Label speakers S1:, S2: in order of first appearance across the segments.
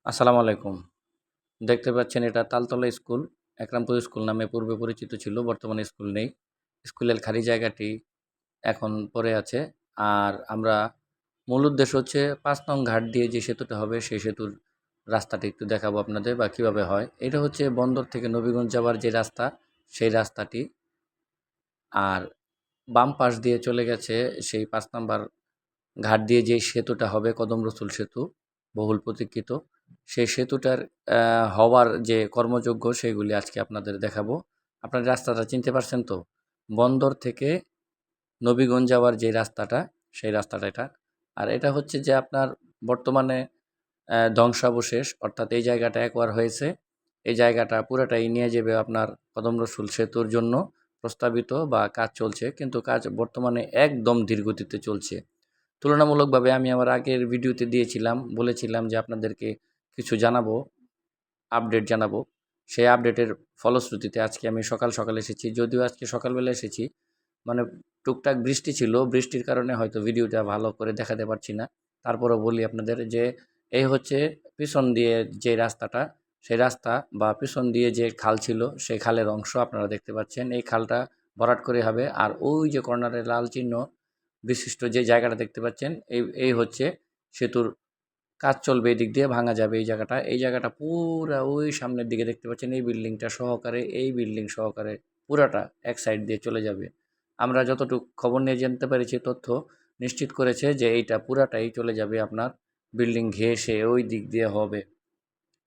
S1: আসসালামু আলাইকুম। দেখতে পাচ্ছেন এটা তালতলা স্কুল। একরামপুর স্কুল নামে পূর্বে পরিচিত ছিল, বর্তমানে স্কুল নেই। স্কুলের খালি জায়গাটি এখন পড়ে আছে। আর আমরা মূল উদ্দেশ্য হচ্ছে ৫ নং ঘাট দিয়ে যে সেতুটা হবে, সেই সেতুর রাস্তাটি একটু দেখাবো আপনাদের বা কীভাবে হয়। এটা হচ্ছে বন্দর থেকে নবীগঞ্জ যাওয়ার যে রাস্তা, সেই রাস্তাটি। আর বাম পাশ দিয়ে চলে গেছে সেই ৫ নাম্বার ঘাট দিয়ে যে সেতুটা হবে, কদম রসুল সেতু, বহুল প্রতীক্ষিত। সেই সেতুটার হওয়ার যে কর্মযোগ্য সেগুলি আজকে আপনাদের দেখাবো। আপনার রাস্তাটা চিনতে পারছেন তো? বন্দর থেকে নবীগঞ্জ যাওয়ার যে রাস্তাটা, সেই রাস্তাটা এটা। আর এটা হচ্ছে যে আপনার বর্তমানে ধ্বংসাবশেষ, অর্থাৎ এই জায়গাটা একবার হয়েছে। এই জায়গাটা পুরাটাই নিয়ে যাবে আপনার কদম রসুল সেতুর জন্য প্রস্তাবিত বা কাজ চলছে, কিন্তু কাজ বর্তমানে একদম ধীরগতিতে চলছে। তুলনামূলকভাবে আমি আমার আগের ভিডিওতে দিয়েছিলাম, বলেছিলাম যে আপনাদেরকে কিছু জানাবো, আপডেট জানাবো। সেই আপডেটের ফলশ্রুতিতে আজকে আমি সকাল সকাল এসেছি। যদিও আজকে সকালবেলা এসেছি, মানে টুকটাক বৃষ্টি ছিল, বৃষ্টির কারণে হয়তো ভিডিওটা ভালো করে দেখাতে পারছি না। তারপরেও বলি আপনাদের যে এই হচ্ছে পিছন দিয়ে যে রাস্তাটা, সেই রাস্তা বা পিছন দিয়ে যে খাল ছিল, সেই খালের অংশ আপনারা দেখতে পাচ্ছেন। এই খালটা ভরাট করে হবে। আর ওই যে কর্নারে লাল চিহ্ন বিশিষ্ট যে জায়গাটা দেখতে পাচ্ছেন, এই হচ্ছে সেতুর কাজ চলবে, এই দিক দিয়ে ভাঙা যাবে এই জায়গাটা। এই জায়গাটা পুরা ওই সামনের দিকে দেখতে পাচ্ছেন, এই বিল্ডিংটা সহকারে, এই বিল্ডিং সহকারে পুরাটা এক সাইড দিয়ে চলে যাবে। আমরা যতটুকু খবর নিয়ে জানতে পেরেছি, তথ্য নিশ্চিত করেছে যে এইটা পুরাটাই চলে যাবে আপনার বিল্ডিং ঘেঁষে ওই দিক দিয়ে হবে।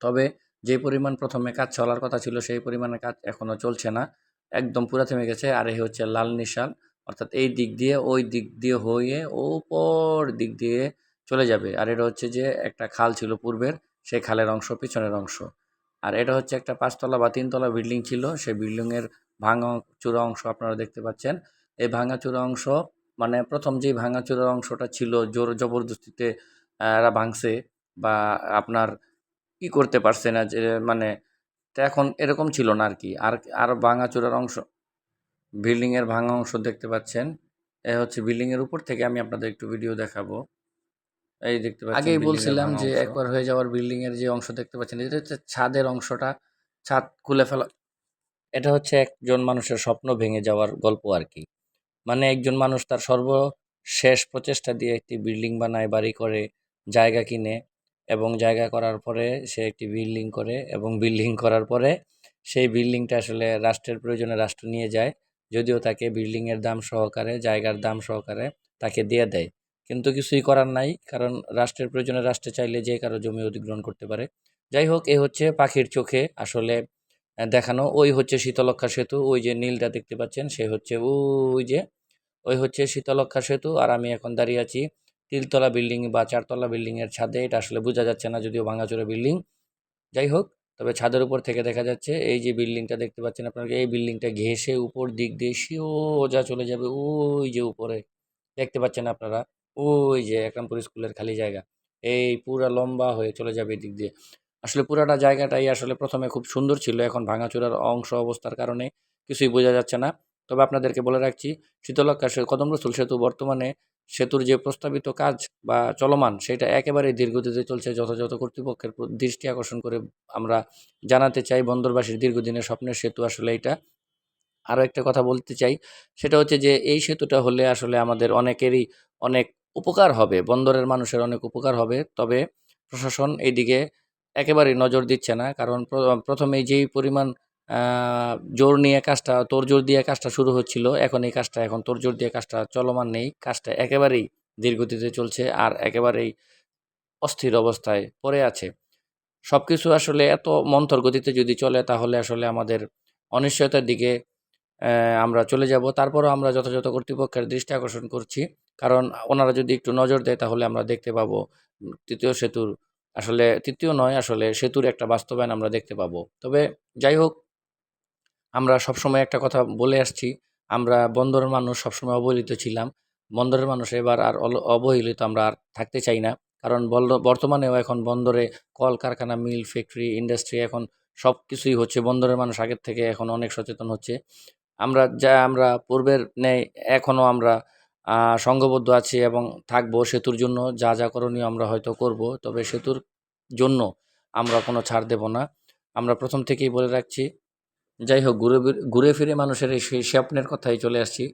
S1: তবে যে পরিমাণ প্রথমে কাজ চলার কথা ছিল, সেই পরিমাণে কাজ এখনও চলছে না, একদম পুরা থেমে গেছে। আর এই হচ্ছে লাল নিশান, অর্থাৎ এই দিক দিয়ে ওই দিক দিয়ে হয়ে ওপর দিক দিয়ে চলে যাবে। আর এটা হচ্ছে যে একটা খাল ছিল পূর্বের, সেই খালের অংশ, পিছনের অংশ। আর এটা হচ্ছে একটা ৫ তলা বা ৩ তলা বিল্ডিং ছিল, সেই বিল্ডিংয়ের ভাঙাচোরা অংশ আপনারা দেখতে পাচ্ছেন। এই ভাঙাচোরা অংশ, মানে প্রথম যেই ভাঙাচোরা অংশটা ছিল, জোর জবরদস্তিতে এরা ভাঙছে বা আপনার কি করতে পারছে না, যে মানে তো এখন এরকম ছিল না আর কি। আর আর ভাঙাচোরার অংশ, বিল্ডিংয়ের ভাঙা অংশ দেখতে পাচ্ছেন। এ হচ্ছে বিল্ডিংয়ের উপর থেকে আমি আপনাদের একটু ভিডিও দেখাবো। এই দেখতে পাচ্ছেন আগেই বিল্ডিংয়ের বলছিলাম ভাঙা যে অংশ। একবার হয়ে যাওয়ার বিল্ডিংয়ের যে অংশ দেখতে পাচ্ছেন, এটা হচ্ছে ছাদের অংশটা, ছাদ খুলে ফেলা। এটা হচ্ছে একজন মানুষের স্বপ্ন ভেঙে যাওয়ার গল্প আর কি। মানে একজন মানুষ তার সর্বশেষ প্রচেষ্টা দিয়ে একটি বিল্ডিং বানায়, বাড়ি করে, জায়গা কিনে, এবং জায়গা করার পরে সে একটি বিল্ডিং করে, এবং বিল্ডিং করার পরে সেই বিল্ডিংটা আসলে রাষ্ট্রের প্রয়োজনে রাষ্ট্র নিয়ে যায়, যদিও তাকে বিল্ডিংয়ের দাম সহকারে, জায়গার দাম সহকারে তাকে দিয়ে দেয়। কিন্তু কিছুই করার নাই, কারণ রাষ্ট্রের প্রয়োজনে রাষ্ট্রে চাইলে যে কারো জমি অধিগ্রহণ করতে পারে। যাই হোক, এ হচ্ছে পাখির চোখে আসলে দেখানো। ওই হচ্ছে শীতলক্ষ্যা সেতু, ওই যে নীলটা দেখতে পাচ্ছেন, সে হচ্ছে ওই যে, ওই হচ্ছে শীতলক্ষ্যা সেতু। আর আমি এখন দাঁড়িয়ে আছি ৩ তলা বিল্ডিং বা ৪ তলা বিল্ডিংয়ের ছাদে। এটা আসলে বোঝা যাচ্ছে না, যদিও ভাঙাচোরা বিল্ডিং। যাই হোক, তবে ছাদের উপর থেকে দেখা যাচ্ছে এই যে বিল্ডিংটা দেখতে পাচ্ছেন আপনারা, এই বিল্ডিংটা ঘেঁষে উপর দিক দিয়ে সোজা চলে যাবে ওই যে উপরে দেখতে পাচ্ছেন আপনারা, ওই যে একরামপুর স্কুলের খালি জায়গা, এই পুরা লম্বা হয়ে চলে যাবে এই দিক দিয়ে। আসলে পুরাটা জায়গাটাই আসলে প্রথমে খুব সুন্দর ছিল, এখন ভাঙাচোরার অংশ অবস্থার কারণে কিছুই বোঝা যাচ্ছে না। তবে আপনাদেরকে বলে রাখছি, শীতলক্ষ্যা কদম রসুল সেতু বর্তমানে সেতুর যে প্রস্তাবিত কাজ বা চলমান, সেটা একেবারেই ধীরগতিতে চলছে। যথাযথ কর্তৃপক্ষের দৃষ্টি আকর্ষণ করে আমরা জানাতে চাই, বন্দরবাসীর দীর্ঘদিনের স্বপ্নের সেতু আসলে এটা। আরও একটা কথা বলতে চাই, সেটা হচ্ছে যে এই সেতুটা হলে আসলে আমাদের অনেকেরই অনেক উপকার হবে, বন্দরের মানুষের অনেক উপকার হবে। তবে প্রশাসন এইদিকে একেবারেই নজর দিচ্ছে না, কারণ প্রথমেই যেই পরিমাণ জোর নিয়ে কাজটা, তোড়জোড় দিয়ে কাজটা শুরু হচ্ছিল, এখন এই কাজটা, এখন তোড়জোড় দিয়ে কাজটা চলমান নেই। কাজটা একেবারেই ধীরগতিতে চলছে আর একেবারেই অস্থির অবস্থায় পড়ে আছে। সবকিছু আসলে এত মন্থর গতিতে যদি চলে, তাহলে আসলে আমাদের অনিশ্চয়তার দিকে আমরা চলে যাব। তারপরও আমরা যথাযথ কর্তৃপক্ষের দৃষ্টি আকর্ষণ করছি, কারণ ওনারা যদি একটু নজর দেয়, তাহলে আমরা দেখতে পাবো তৃতীয় সেতুর, আসলে তৃতীয় নয়, আসলে সেতুর একটা বাস্তবায়ন আমরা দেখতে পাবো। তবে যাই হোক, আমরা সবসময় একটা কথা বলে আসছি, আমরা বন্দরের মানুষ সবসময় অবহেলিত ছিলাম। বন্দরের মানুষ এবার আর অবহেলিত আমরা আর থাকতে চাই না। কারণ বর্তমানেও এখন বন্দরে কলকারখানা, মিল, ফ্যাক্টরি, ইন্ডাস্ট্রি, এখন সব কিছুই হচ্ছে। বন্দরের মানুষ আগের থেকে এখন অনেক সচেতন হচ্ছে। আমরা পূর্বের ন্যায় এখনও আমরা সংঘবদ্ধ আছি এবং থাকবো। সেতুর জন্য যা করণীয় আমরা হয়তো করব। তবে সেতুর জন্য আমরা কোনো ছাড় দেব না। আমরা প্রথম থেকেই বলে রাখছি। যাই হোক, ঘুরে ফিরে মানুষের সেই স্বপ্নের কথাই চলে আসছি।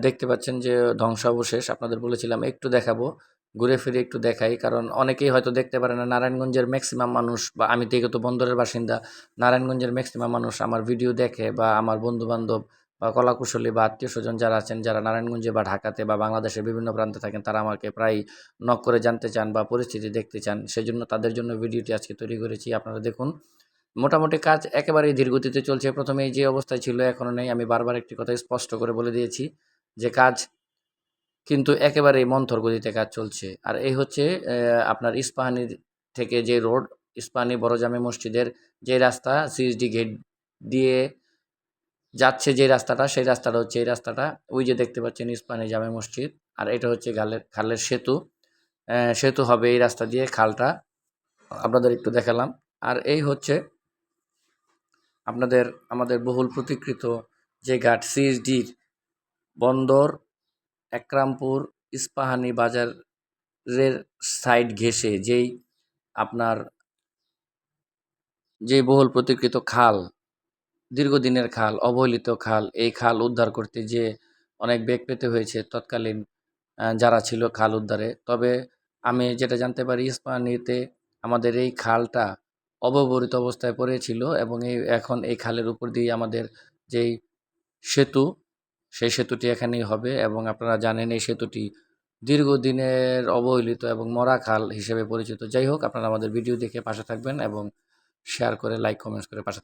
S1: দেখতে পাচ্ছেন যে ধ্বংসাবশেষ আপনাদের বলেছিলাম একটু দেখাবো, ঘুরে ফিরে একটু দেখাই, কারণ অনেকেই হয়তো দেখতে পারে না। নারায়ণগঞ্জের ম্যাক্সিমাম মানুষ, বা আমি যেহেতু বন্দরের বাসিন্দা, নারায়ণগঞ্জের ম্যাক্সিমাম মানুষ আমার ভিডিও দেখে, বা আমার বন্ধুবান্ধব বা কলাকুশলী বা আত্মীয় স্বজন যারা আছেন, যারা নারায়ণগঞ্জে বা ঢাকাতে বা বাংলাদেশের বিভিন্ন প্রান্তে থাকেন, তারা আমাকে প্রায় নক করে জানতে চান বা পরিস্থিতি দেখতে চান। সেজন্য তাদের জন্য ভিডিওটি আজকে তৈরি করেছি। আপনারা দেখুন, মোটামুটি কাজ একেবারেই ধীরগতিতে চলছে। প্রথমেই যে অবস্থায় ছিল এখনও নেই। আমি বারবার একটি কথা স্পষ্ট করে বলে দিয়েছি যে কাজ কিন্তু একেবারেই মন্থর গতিতে কাজ চলছে। আর এই হচ্ছে আপনার ইস্পাহানি থেকে যে রোড, ইস্পাহানি বড় জামে মসজিদের যে রাস্তা, সিএসডি গেট দিয়ে যাচ্ছে যে রাস্তাটা, সেই রাস্তাটা হচ্ছে এই রাস্তাটা। ওই যে দেখতে পাচ্ছেন ইস্পাহানি জামে মসজিদ, আর এটা হচ্ছে খালের সেতু। সেতু হবে এই রাস্তা দিয়ে, খালটা আপনাদের একটু দেখালাম। আর এই হচ্ছে আমাদের বহুল প্রতীক্ষিত যে ঘাট, সিএসডির বন্দর একরামপুর ইস্পাহানি বাজারের সাইড ঘেঁষে আপনার যেই বহুল প্রতীক্ষিত খাল, দীর্ঘদিনের খাল, অবহেলিত খাল, এই খাল উদ্ধার করতে যেয়ে অনেক বেগ পেতে হয়েছে তৎকালীন যারা ছিল খাল উদ্ধারে। তবে আমি যেটা জানতে পারি, ইস্পাহানিতে আমাদের এই খালটা অব্যবহৃত অবস্থায় পড়েছিল, এবং এখন এই খালের উপর দিয়ে আমাদের যেই সেতু, সেই সেতুটি এখানেই হবে। এবং আপনারা জানেন এই সেতুটি দীর্ঘদিনের অবহেলিত এবং মরা খাল হিসেবে পরিচিত। যাই হোক, আপনারা আমাদের ভিডিও দেখে পাশে থাকবেন এবং শেয়ার করে, লাইক, কমেন্টস করে পাশে